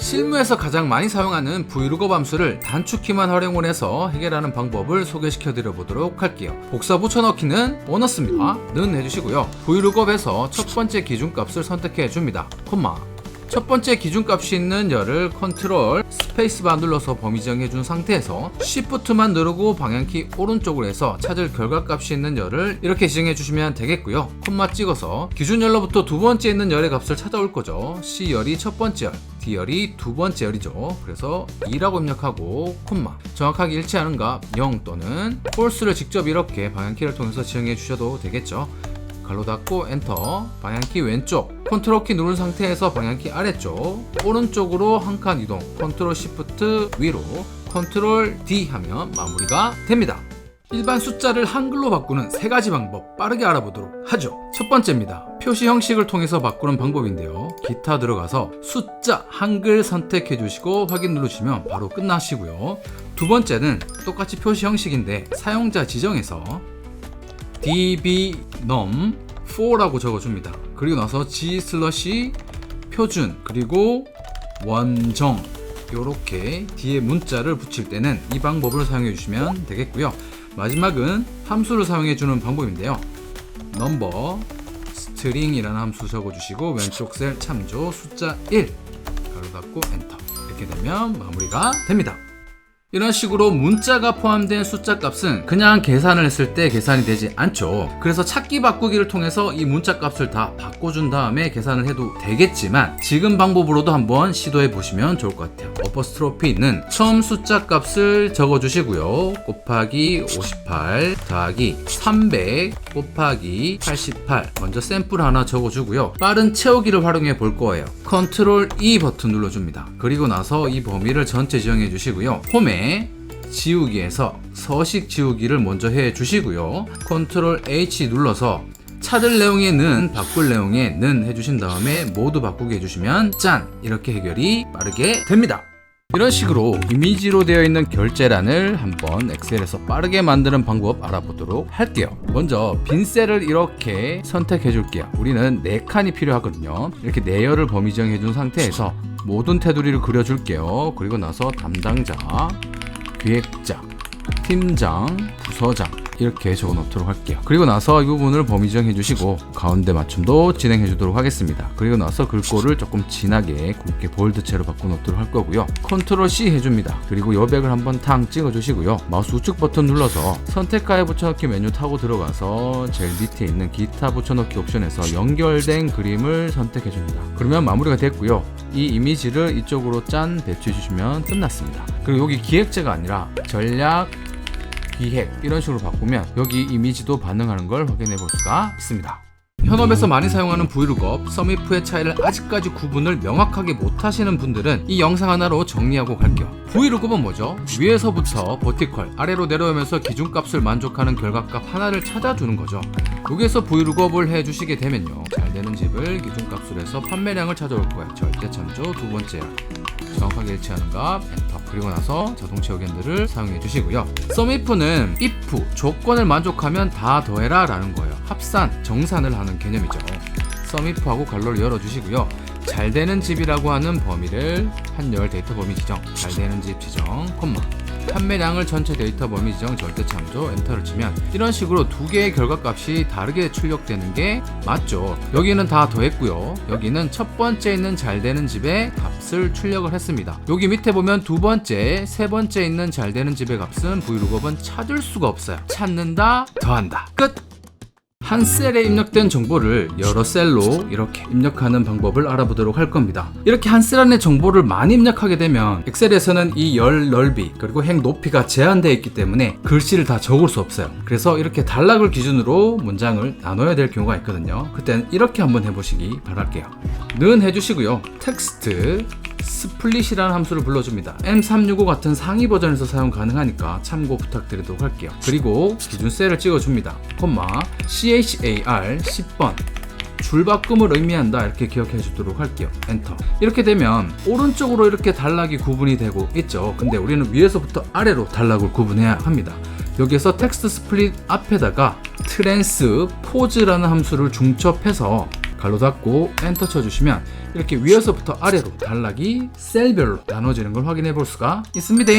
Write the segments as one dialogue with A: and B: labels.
A: 실무에서 가장 많이 사용하는 브이로그 함수를 단축키만 활용을 해서 해결하는 방법을 소개시켜 드려 보도록 할게요. 복사 붙여넣기는 보너스입니다. 는 해주시고요. 브이로그에서 첫 번째 기준값을 선택해 줍니다. 콤마. 첫 번째 기준값이 있는 열을 컨트롤 스페이스바 눌러서 범위 정해 준 상태에서 Shift만 누르고 방향키 오른쪽으로 해서 찾을 결과값이 있는 열을 이렇게 지정해 주시면 되겠고요. 콤마 찍어서 기준 열로부터 두 번째 있는 열의 값을 찾아올 거죠. C열이 첫 번째 열, D열이 두 번째 열이죠. 그래서 2라고 입력하고 콤마. 정확하게 일치하는 값 0 또는 false를 직접 이렇게 방향키를 통해서 지정해 주셔도 되겠죠. 가로 닫고 엔터. 방향키 왼쪽 컨트롤 키 누른 상태에서 방향키 아래쪽 오른쪽으로 한 칸 이동 컨트롤 시프트 위로 컨트롤 D 하면 마무리가 됩니다. 일반 숫자를 한글로 바꾸는 세 가지 방법 빠르게 알아보도록 하죠. 첫 번째입니다. 표시 형식을 통해서 바꾸는 방법인데요. 기타 들어가서 숫자 한글 선택해 주시고 확인 누르시면 바로 끝나시고요. 두 번째는 똑같이 표시 형식인데 사용자 지정에서 dbnum4라고 적어줍니다. 그리고 나서 g/ 표준 그리고 원정 이렇게 뒤에 문자를 붙일 때는 이 방법을 사용해 주시면 되겠고요. 마지막은 함수를 사용해 주는 방법인데요. 넘버 스트링이라는 함수 적어주시고 왼쪽 셀 참조 숫자 1 가로 닫고 엔터. 이렇게 되면 마무리가 됩니다. 이런 식으로 문자가 포함된 숫자 값은 그냥 계산을 했을 때 계산이 되지 않죠. 그래서 찾기 바꾸기를 통해서 이 문자 값을 다 바꿔준 다음에 계산을 해도 되겠지만 지금 방법으로도 한번 시도해 보시면 좋을 것 같아요. 어퍼스트로피는 처음 숫자 값을 적어주시고요. 곱하기 58 더하기 300 곱하기 88 먼저 샘플 하나 적어주고요. 빠른 채우기를 활용해 볼 거예요. 컨트롤 E 버튼 눌러줍니다. 그리고 나서 이 범위를 전체 지정해 주시고요. 홈에 지우기에서 서식 지우기를 먼저 해 주시고요. 컨트롤 H 눌러서 찾을 내용에 는 바꿀 내용에 는 해주신 다음에 모두 바꾸게 해주시면 짠! 이렇게 해결이 빠르게 됩니다. 이런 식으로 이미지로 되어 있는 결제란을 한번 엑셀에서 빠르게 만드는 방법 알아보도록 할게요. 먼저 빈 셀을 이렇게 선택해 줄게요. 우리는 4칸이 필요하거든요. 이렇게 내열을 범위 정해 준 상태에서 모든 테두리를 그려줄게요. 그리고 나서 담당자, 기획자, 팀장, 부서장 이렇게 적어 놓도록 할게요. 그리고 나서 이 부분을 범위 정해 주시고 가운데 맞춤도 진행해 주도록 하겠습니다. 그리고 나서 글꼴을 조금 진하게 굵게 볼드체로 바꿔 놓도록 할 거고요. 컨트롤 C 해줍니다. 그리고 여백을 한번 탕 찍어 주시고요. 마우스 우측 버튼 눌러서 선택하에 붙여넣기 메뉴 타고 들어가서 제일 밑에 있는 기타 붙여넣기 옵션에서 연결된 그림을 선택해 줍니다. 그러면 마무리가 됐고요. 이 이미지를 이쪽으로 짠 배치해 주시면 끝났습니다. 그리고 여기 기획자가 아니라 전략 기획 이런 식으로 바꾸면 여기 이미지도 반응하는 걸 확인해 볼 수가 있습니다. 현업에서 많이 사용하는 브이로그, 썸이프의 차이를 아직까지 구분을 명확하게 못하시는 분들은 이 영상 하나로 정리하고 갈게요. 브이로그는 뭐죠? 위에서부터 버티컬, 아래로 내려오면서 기준값을 만족하는 결과값 하나를 찾아주는 거죠. 여기에서 브이로그업을 해주시게 되면요. 잘 되는 집을 기준값으로 해서 판매량을 찾아올 거예요. 절대 참조 두 번째 열. 정확하게 일치하는 값 엔터. 그리고 나서 자동 채우기들을 사용해 주시고요. 썸이프는 if 조건을 만족하면 다 더해라 라는 거예요. 합산, 정산을 하는 개념이죠. 썸if하고 괄호를 열어주시고요. 잘 되는 집이라고 하는 범위를 한열 데이터 범위 지정, 잘 되는 집 지정, 콤마. 판매량을 전체 데이터 범위 지정 절대 참조 엔터를 치면 이런 식으로 두 개의 결과값이 다르게 출력되는 게 맞죠. 여기는 다 더했고요. 여기는 첫 번째 있는 잘 되는 집의 값을 출력을 했습니다. 여기 밑에 보면 두 번째, 세 번째 있는 잘 되는 집의 값은 브이로그업은 찾을 수가 없어요. 찾는다, 더한다. 끝! 한 셀에 입력된 정보를 여러 셀로 이렇게 입력하는 방법을 알아보도록 할 겁니다. 이렇게 한 셀 안에 정보를 많이 입력하게 되면 엑셀에서는 이 열 넓이 그리고 행 높이가 제한되어 있기 때문에 글씨를 다 적을 수 없어요. 그래서 이렇게 단락을 기준으로 문장을 나눠야 될 경우가 있거든요. 그때는 이렇게 한번 해보시기 바랄게요. 는 해주시고요. 텍스트 스플릿이라는 함수를 불러줍니다. M365 같은 상위 버전에서 사용 가능하니까 참고 부탁드리도록 할게요. 그리고 기준 셀을 찍어줍니다. 콤마 CHAR 10번 줄바꿈을 의미한다 이렇게 기억해 주도록 할게요. 엔터. 이렇게 되면 오른쪽으로 이렇게 단락이 구분이 되고 있죠. 근데 우리는 위에서부터 아래로 단락을 구분해야 합니다. 여기에서 텍스트 스플릿 앞에다가 트랜스포즈라는 함수를 중첩해서 가로 닫고 엔터 쳐주시면 이렇게 위에서부터 아래로 단락이 셀별로 나눠지는 걸 확인해 볼 수가 있습니다.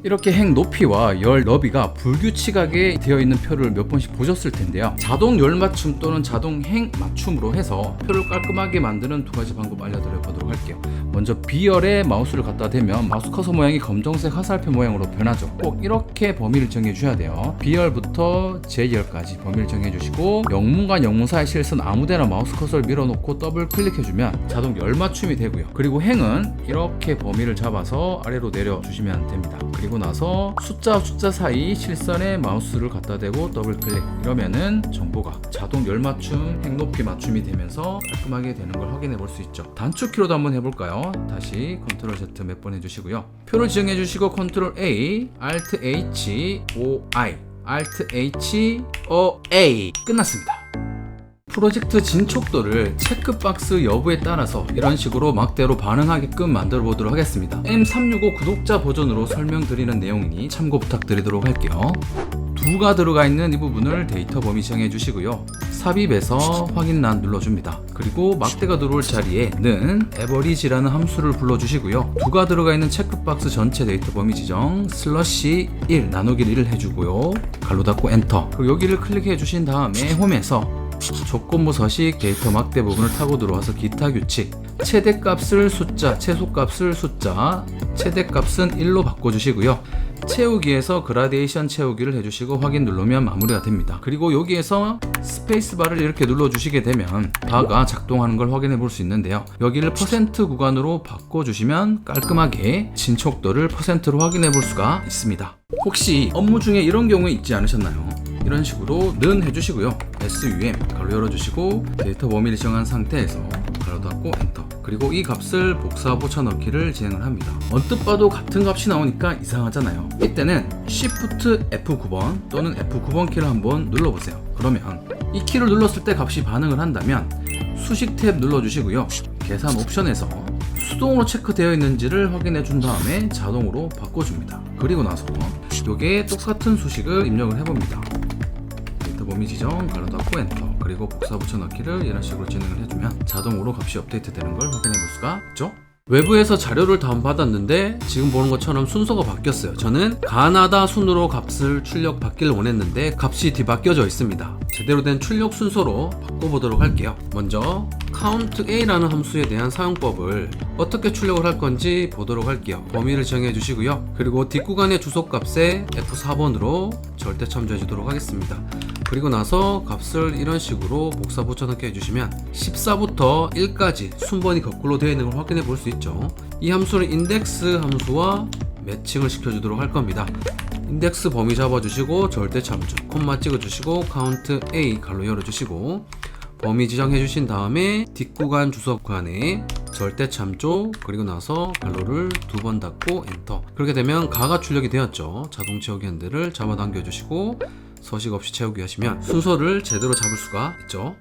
A: 이렇게 핵 높이와 열 너비가 불규칙하게 되어 있는 표를 몇 번씩 보셨을 텐데요. 자동 열 맞춤 또는 자동 핵 맞춤으로 해서 표를 깔끔하게 만드는 두 가지 방법 알려드려 보도록 할게요. 먼저 B열에 마우스를 갖다 대면 마우스 커서 모양이 검정색 화살표 모양으로 변하죠. 꼭 이렇게 범위를 정해 주셔야 돼요. B열부터 J열까지 범위를 정해 주시고 영문과 영문 사이 실선 아무데나 마우스 커서를 밀어놓고 더블 클릭해주면 자동 열 맞춤이 되고요. 그리고 행은 이렇게 범위를 잡아서 아래로 내려주시면 됩니다. 그리고 나서 숫자와 숫자 사이 실선에 마우스를 갖다 대고 더블 클릭, 이러면은 정보가 자동 열 맞춤, 핵 높이 맞춤이 되면서 깔끔하게 되는 걸 확인해 볼 수 있죠. 단축 키로도 한번 해볼까요? 다시 컨트롤 Z 몇 번 해주시고요. 표를 지정해 주시고 컨트롤 A, Alt H, O, I, Alt H, O, A. 끝났습니다. 프로젝트 진척도를 체크박스 여부에 따라서 이런 식으로 막대로 반응하게끔 만들어 보도록 하겠습니다. M365 구독자 버전으로 설명드리는 내용이니 참고 부탁드리도록 할게요. 2가 들어가 있는 이 부분을 데이터 범위 정해 주시고요. 삽입해서 확인란 눌러줍니다. 그리고 막대가 들어올 자리에는 average라는 함수를 불러주시고요. 2가 들어가 있는 체크박스 전체 데이터 범위 지정 슬러시 1 나누기를 1 해주고요. 가로 닫고 엔터. 그리고 여기를 클릭해 주신 다음에 홈에서 조건부 서식 데이터 막대 부분을 타고 들어와서 기타 규칙, 최대값을 숫자, 최소값을 숫자, 최대값은 1로 바꿔주시고요. 채우기에서 그라데이션 채우기를 해주시고 확인 누르면 마무리가 됩니다. 그리고 여기에서 스페이스바를 이렇게 눌러주시게 되면 바가 작동하는 걸 확인해 볼 수 있는데요. 여기를 퍼센트 구간으로 바꿔주시면 깔끔하게 진척도를 퍼센트로 확인해 볼 수가 있습니다. 혹시 업무 중에 이런 경우에 있지 않으셨나요? 이런 식으로 는 해주시고요. SUM 가로 열어주시고 데이터 범위를 정한 상태에서 가로 닫고 엔터. 그리고 이 값을 복사 붙여넣기를 진행을 합니다. 언뜻 봐도 같은 값이 나오니까 이상하잖아요. 이때는 Shift F9번 또는 F9번 키를 한번 눌러보세요. 그러면 이 키를 눌렀을 때 값이 반응을 한다면 수식 탭 눌러주시고요. 계산 옵션에서 수동으로 체크되어 있는지를 확인해 준 다음에 자동으로 바꿔줍니다. 그리고 나서 이게 똑같은 수식을 입력을 해봅니다. 데이터 범위 지정, 가로 닫고 엔터. 그리고 복사 붙여넣기를 이런 식으로 진행을 해주면 자동으로 값이 업데이트 되는 걸 확인해 볼 수가 있죠. 외부에서 자료를 다운받았는데 지금 보는 것처럼 순서가 바뀌었어요. 저는 가나다 순으로 값을 출력 받기를 원했는데 값이 뒤바뀌어져 있습니다. 제대로 된 출력 순서로 바꿔보도록 할게요. 먼저 count A라는 함수에 대한 사용법을 어떻게 출력을 할 건지 보도록 할게요. 범위를 정해 주시고요. 그리고 뒷구간의 주소값에 F4번으로 절대 참조해 주도록 하겠습니다. 그리고 나서 값을 이런 식으로 복사 붙여넣기 해주시면 14부터 1까지 순번이 거꾸로 되어 있는 걸 확인해 볼 수 있죠. 이 함수를 인덱스 함수와 매칭을 시켜주도록 할 겁니다. 인덱스 범위 잡아주시고 절대 참조, 콤마 찍어주시고 count A 가로 열어주시고 범위 지정해 주신 다음에 뒷구간 주소칸에 절대 참조, 그리고 나서 가로를 2번 닫고 엔터. 그렇게 되면 가가 출력이 되었죠. 자동 채우기 핸들을 잡아당겨 주시고 서식 없이 채우기 하시면 순서를 제대로 잡을 수가 있죠.